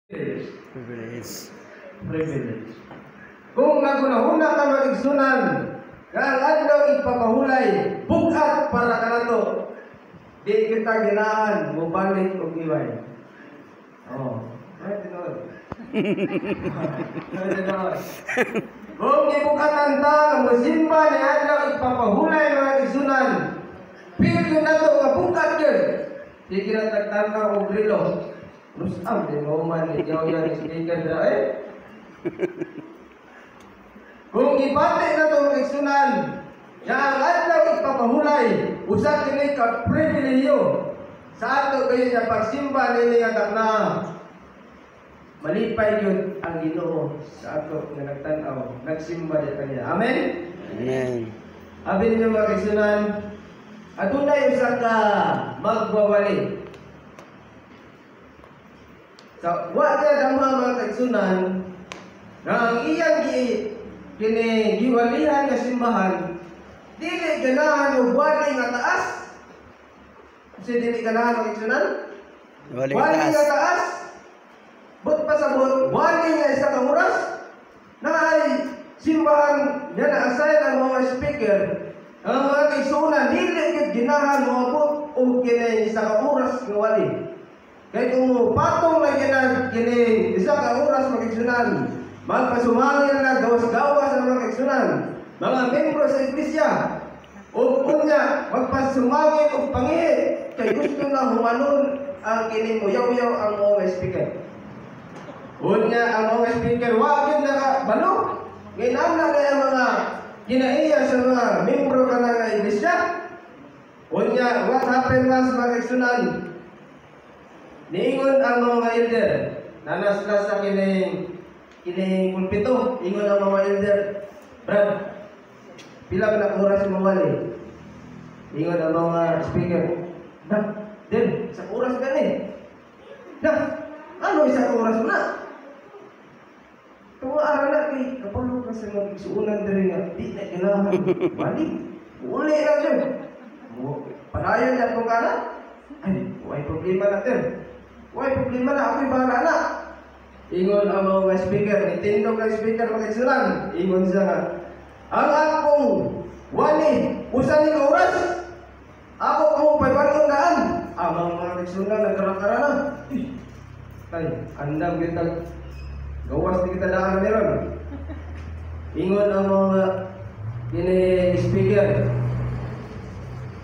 Privilege. Privilege. Kung nagunahuna ka magigsunan, kang adlaw ipapahulay, bugat para ka na to. Di kita ginaan, mubalik o giway. Oh, ay tinod. Ay tinod. Kung ibukatan ta, musimba ni adlaw ipapahulay magigsunan, pero na to nga bugat yun. Di kita tagtangka o grilo. Rusam din mo man, ikaw yan, speaker na eh. Kung ipate na itong eksunan, na ang adlaw ipapahulay, usap kini ka pribilehiyo sa ato kayo na pagsimba nini nga na malipay yun ang Ginoo sa ato na nagtanaw, nagsimba din kanya. Amen? Amen. Abi ninyo mga eksunan, adunay usa ka magwawali. Sa wala dama mga kaigsunan na ang iyang giwalihan nga simbahan dili ganahan og wali nga taas. Kasi dili ganahan mga kaigsunan wali nga taas but pasabot wali nga isa ka oras na ay simbahan nga na-assign ang mga speaker. Ang mga kaigsunan dili gid ganahan moabot og kini isa ka oras nga wali. Kaya kung patong na kini isa ka oras magigsunan, magpasumangin na gawas-gawas ang mga kaigsunan, mga membro sa iglesia, o kunya, magpasumangin o pangit, kaya gusto na humanon ang kini muyaw-yaw ang mga speaker. Kunya, ang mga speaker, wagin na balo, ngayon na kaya mga kinaiya sa mga membro ka ng iglesia. Kunya, what happened mas mga kaigsunan? Niingon ang mga elder, nanaslas sa kining pulpito, ingon ang mga elder, Brad, pila na oras mawali? Ingon ang mga speaker, din, sa oras gani. Ano isang oras mo na? Tuwa araw na, kapalo ka sa mga igsuunan din nga, di na kailangan, wali, uli lang yun. Padayon yan kung kana, ay, may problema natin. Why problema na ako'y bahala na. Ingon ang mga speaker, nitindog ng speaker mga kaigsunan. Ingon siya nga, ang akong wali, usan ni oras. Ako kung paybarong daan. Ang mga kaigsunan nagkarakara na. Tay, andam kita gawas di kita daan na meron. Ingon ang mga speaker,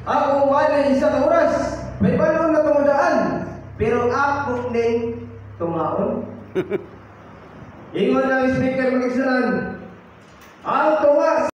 ako wali isang oras. Paybarong na tumudaan. Pero ako ning tumaon. Ingon ang speaker magigsunan, ang tunga